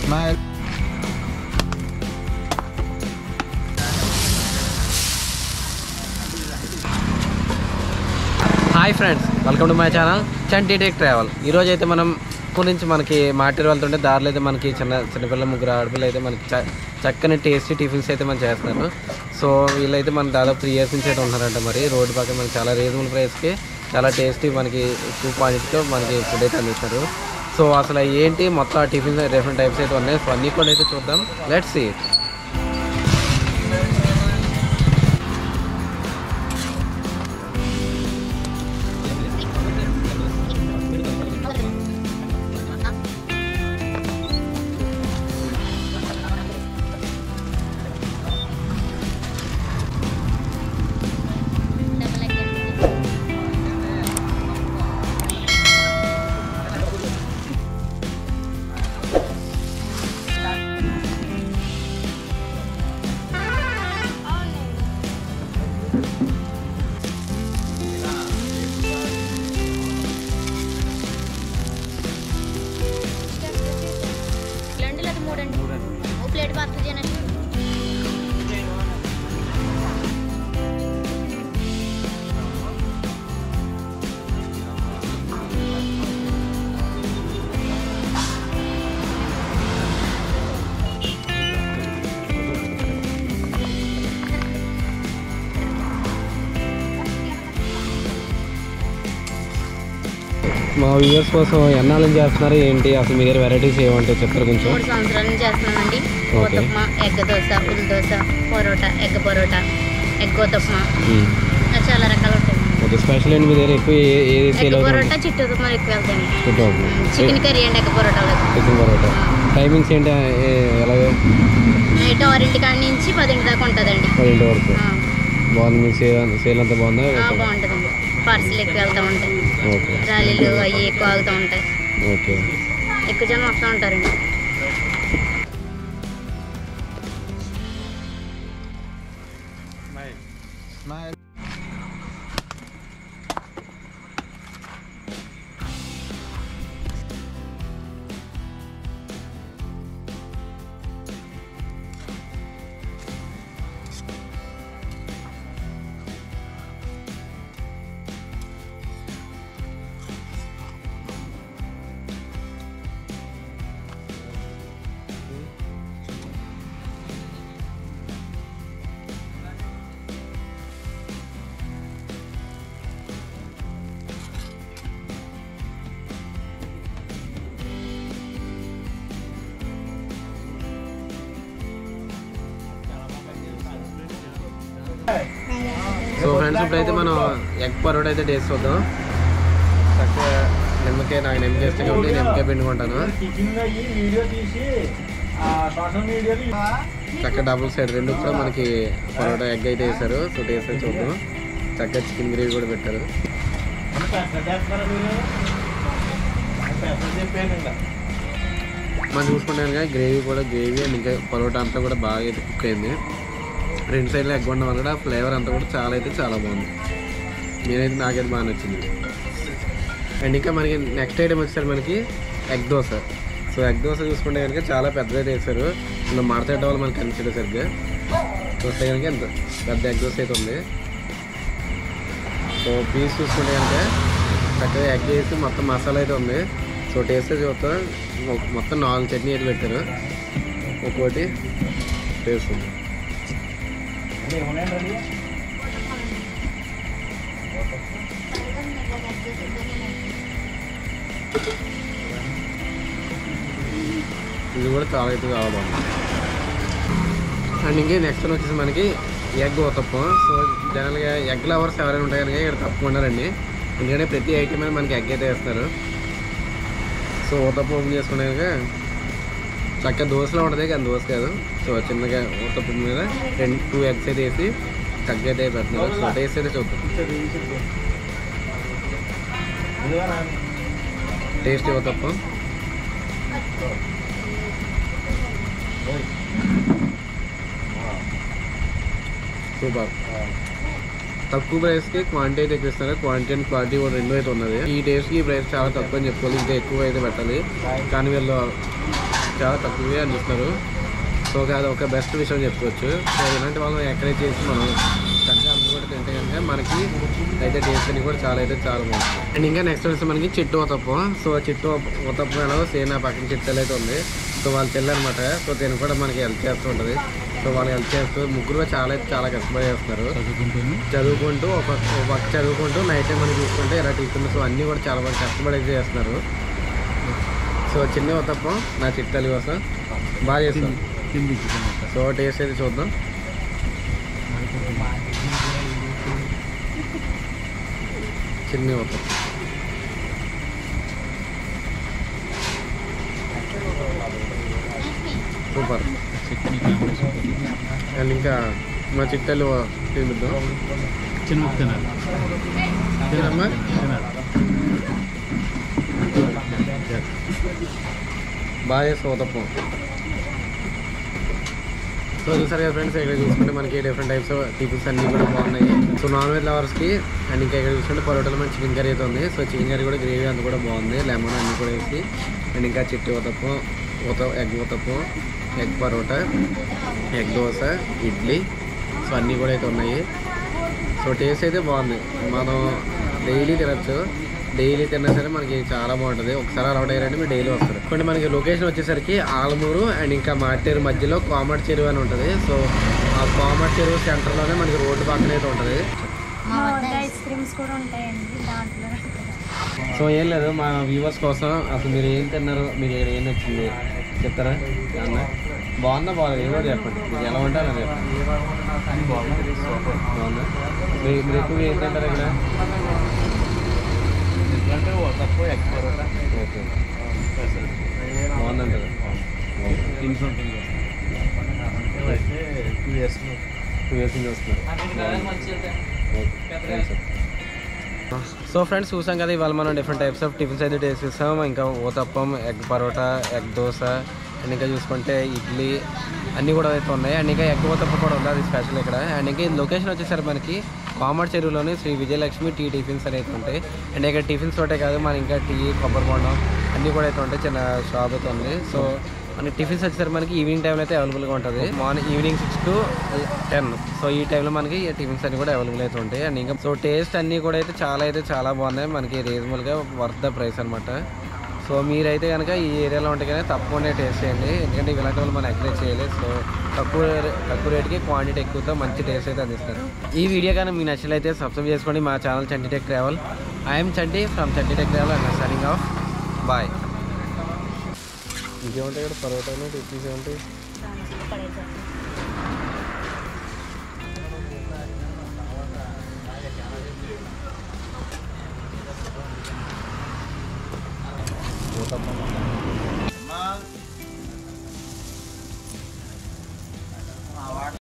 Smile. Hi friends, welcome to my channel Chanti Tech travel. ఈరోజు అయితే మనం నుంచి మనకి మార్కెట్ వెళ్తుంటే దారిలో అయితే మనకి చిన్నపిల్లల ముగ్గురు ఆడపిల్లలు అయితే మనకి చక్కని టేస్టీ టిఫిన్స్ అయితే మనం చేస్తున్నారు. సో వీళ్ళైతే మన దాదాపు 3 years నుంచి అయితే ఉన్నారంట. మరి రోడ్డు పక్కన మనకి చాలా రీజనబుల్ ప్రైస్కి చాలా టేస్టీ మనకి 2 క్వాంటిటీతో మనకి ఫుడ్ అయితే అందిస్తారు. సో అసలు ఏంటి మొత్తం టిఫిన్స్ డిఫరెంట్ టైప్స్ అయితే ఉన్నాయి. సో అన్నీ కూడా అయితే చూద్దాం. Let's see. प्लेट बात तुझे ना మా వ్యూవర్స్ కోసం ఎన్నాళ్ళ నుంచి చేస్తున్నారు ఏంటి, అసలు మీ దగ్గర వెరైటీస్ ఏమంటే చెప్తారు కొంచెం? 3 సంవత్సరాల నుంచి చేస్తున్నామండి. ఉత్తప్మా, ఎగ్ దోశ, ఉల్ దోశ, పరోటా, ఎగ్ పరోటా, ఎగ్ ఉత్తప్మా, చాలా రకాలు ఉంటాయి. ఓకే, స్పెషల్ ఏంటి మీ దగ్గర ఎక్కువ ఏది సేల్ అవుతుంది? పరోటా, చిట్టు ఉత్తప్మా ఎక్కువ వెళ్తాయి. చికెన్ కర్రీ అండి, ఎగ్ పరోటాలో. చికెన్ పరోటా టైమింగ్స్ ఏంటి ఎలాగే? నైట్ 6 కాడి నుంచి 10 దాకా ఉంటుందండి. 10 వరకు. బాగుంది మీ సేల్ అంతా బాగుందా? బాగుంటుందండి. పార్సిల్ ఎక్కువ వెళ్తూ ఉంటాయి. ఓకే, ర్యాలీలు అవి ఎక్కువ ఆగుతూ ఉంటాయి. ఓకే, ఎక్కువ జనం వస్తూ ఉంటారండి. Smile. సో ఫ్రెండ్స్, ఇప్పుడైతే మనం ఎగ్ పరోటా అయితే టేస్ట్ చూద్దాం. చక్కగా నిమ్మకాయ, నాకు నిమ్మకాయ ఇష్టం కాబట్టి నిమ్మకాయ పిండుకుంటాను. చక్కగా డబుల్ సైడ్ రెండు కూడా మనకి పరోటా ఎగ్ అయితే వేసారు. సో టేస్ట్ అయితే చూద్దాం. చక్కగా చికెన్ గ్రేవీ కూడా పెట్టారు. మనం చూసుకుంటాను కానీ గ్రేవీ అండ్ ఇంకా పరోటా అంతా కూడా బాగా అయితే కుక్ అయింది. 2 సైడ్లో ఎగ్ ఉండడం వల్ల ఫ్లేవర్ అంతా కూడా చాలా బాగుంది. నాకైతే బాగా నచ్చింది. అండ్ ఇంకా మనకి నెక్స్ట్ ఐటమ్ వచ్చేసరికి మనకి egg dosa. So egg dosa చూసుకుంటే కనుక చాలా పెద్దగా వేసారు. ఇలా మడతేట వాళ్ళు మనకి కనిపించలేదు సరిగ్గా. చూస్తే కనుక ఎంత పెద్ద ఎగ్ దోశ అయితే ఉంది. సో పీస్ చూసుకుంటే కనుక చక్కగా ఎగ్ వేసి మొత్తం మసాలా అయితే ఉంది. సో టేస్ట్ చూస్తా మొత్తం 4 చట్నీ అయితే పెట్టారు. ఒక్కోటి టేస్ట్ ఉంది. ఇది కూడా చాలా బాగుంది. అండ్ ఇంకే నెక్స్ట్ వచ్చేసి మనకి ఎగ్ ఉత్తప్పం. సో జనరల్గా ఎగ్ లవర్స్ ఎవరైనా ఉంటాయి కనుక ఇక్కడ తప్పకుండా రండి. ఎందుకంటే ప్రతి ఐటమ్ మీద మనకి ఎగ్ అయితే వేస్తారు. సో ఉత్తప్పం ఓపెన్ చేసుకునే కనుక చక్కగా దోశలో ఉంటుంది కానీ దోశ కాదు. సో చిన్నగా ఉత్తప్పం మీద 2 ఎగ్స్ అయితే వేసి చక్కగా అయితే పెడుతున్నారు. సో టేస్ట్ అయితే చూద్దాం. Taste uttapam super. తక్కువ ప్రైస్కి క్వాంటిటీ అయితే ఎక్కువ ఇస్తున్నారు. క్వాంటిటీ అండ్ క్వాలిటీ కూడా రెండు అయితే ఉన్నది. ఈ టేస్ట్కి ఈ ప్రైస్ చాలా తక్కువ అని చెప్పుకోవాలి. ఇంకా ఎక్కువ అయితే పెట్టాలి. కానీ వీళ్ళు చాలా తక్కువగా అందిస్తున్నారు. సో అది ఒక బెస్ట్ విషయం చెప్పుకోవచ్చు. సో ఇలాంటి వాళ్ళు ఎంకరేజ్ చేసి మనం చక్కగా అమ్ముడు కూడా తింటే కనుక మనకి అయితే టేస్ట్ అని కూడా చాలా బాగుంటుంది. అండ్ ఇంకా నెక్స్ట్ వచ్చి మనకి చిట్టు ఊతప్పం. సో చిట్టు ఊతప్పం ఎలా సేమ్ నా పక్కన చిట్టెలు అయితే ఉంది. సో వాళ్ళు చెల్లి అనమాట. సో దీన్ని కూడా మనకి హెల్ప్ చేస్తూ ఉంటుంది. సో వాళ్ళు హెల్ప్ చేస్తూ ముగ్గురు చాలా కష్టపడి చేస్తున్నారు. చదువుకుంటూ ఒక పక్క చదువుకుంటూ నైట్ టైం మనం చూసుకుంటే ఇలా టిఫిన్స్ అన్నీ కూడా చాలా బాగా కష్టపడి అయితే చేస్తున్నారు. సో చిన్న ఊతప్పం నా చిట్టెలి కోసం బాగా చేస్తాం. సో టేస్ట్ అయితే చూద్దాం. చిన్న ఊతప్పం సూపర్. అండ్ ఇంకా మా చిట్టెలు తినిద్దాం. బాగా చేస్తాం ఊతప్పం. సో చూసారు కదా ఫ్రెండ్స్, ఇక్కడ చూసుకుంటే మనకి డిఫరెంట్ టైప్స్ టిఫిన్స్ అన్నీ కూడా బాగున్నాయి. సో నాన్ వెజ్ లవర్స్కి. అండ్ ఇంకా ఇక్కడ చూసుకుంటే పరోటాలో మన చికెన్ కర్రీ అయితే ఉంది. సో చికెన్ కర్రీ కూడా గ్రేవీ అంతా కూడా బాగుంది, లెమన్ అన్నీ కూడా వేసి. అండ్ ఇంకా చిట్టి uttapam, egg uttapam, egg parotta, egg dosa, idli. So అన్నీ కూడా అయితే ఉన్నాయి. సో టేస్ట్ అయితే బాగుంది. మనం డైలీ తినచ్చు. డైలీ తిన్నా సరే మనకి చాలా బాగుంటుంది. ఒకసారి అలవాటు అయ్యారంటే మీరు డైలీ వస్తారు. కొన్ని మనకి లొకేషన్ వచ్చేసరికి ఆలమూరు అండ్ ఇంకా మాటేరు మధ్యలో కామట్ చెరువు అని ఉంటుంది. సో ఆ కామట్ చెరువు సెంటర్లోనే మనకి రోడ్డు పక్కన అయితే ఉంటుంది. ఐస్ క్రీమ్స్ కూడా ఉంటాయండి దాంట్లో. సో ఏం లేదు, మా వ్యూవర్స్ కోసం అసలు మీరు ఏం తిన్నారు, మీరు ఇక్కడ ఏం నచ్చింది చెప్తారా? ఏమన్నా బాగుందా బాగాలేదు ఏదో చెప్పండి. మీకు ఎలా ఉంటారో అది చెప్పండి. బాగుందా? మీరు ఎక్కువ ఏం తింటారు ఇక్కడ? ఓకే, బాగుందంటారు. 2 years నుంచి వస్తున్నారు. సో ఫ్రెండ్స్ చూసాం కదా, ఇవాళ మనం డిఫరెంట్ టైప్స్ ఆఫ్ టిఫిన్స్ అయితే టేస్ట్ చేస్తాం. ఇంకా uttapam, egg parotta, egg dosa, and ఇంకా చూసుకుంటే ఇడ్లీ అన్నీ కూడా అయితే ఉన్నాయి. అండ్ ఇంకా ఎగ్ ఊతప్పం కూడా ఉంది, అది స్పెషల్ ఇక్కడ. అండ్ ఇంకా లొకేషన్ వచ్చేసరి మనకి కామట్ చెరువులోని శ్రీ విజయలక్ష్మి టీ టిఫిన్స్ అయితే ఉంటాయి. అండ్ ఇక్కడ టిఫిన్స్ తోటే కాదు, మన ఇంకా టీ, కొబ్బరి బొండం అన్నీ కూడా అయితే ఉంటాయి. చిన్న షాప్ అయితే ఉంది. సో మనకి టిఫిన్స్ వచ్చేసరికి మనకి ఈవినింగ్ టైంలో అయితే అవైలబుల్గా ఉంటుంది. Morning evening 6 to 10. సో ఈ టైంలో మనకి టిఫిన్స్ అన్నీ కూడా అవైలబుల్ అయితే ఉంటాయి. అండ్ ఇంకా సో టేస్ట్ అన్నీ కూడా అయితే చాలా బాగున్నాయి. మనకి రీజనబుల్గా వర్త్ ద ప్రైస్ అనమాట. సో మీరైతే కనుక ఈ ఏరియాలో ఉంటే కనుక తప్పకుండా టేస్ట్ చేయండి. ఎందుకంటే ఇలాంటి వాళ్ళు మనం ఎంకరేజ్ చేయాలి. సో తక్కువ రేటుకి క్వాంటిటీ ఎక్కువతో మంచి టేస్ట్ అయితే అందిస్తారు. ఈ వీడియో కానీ మీకు నచ్చినట్లయితే సబ్స్క్రైబ్ చేసుకోండి మా channel Chanti Tech Travel. I'm Chanti from Chanti Tech Travel and signing off. Bye. ఇంకేముంటాయి ఇక్కడ? పరోటాలు, టిఫిన్స్ ఏముంటాయి?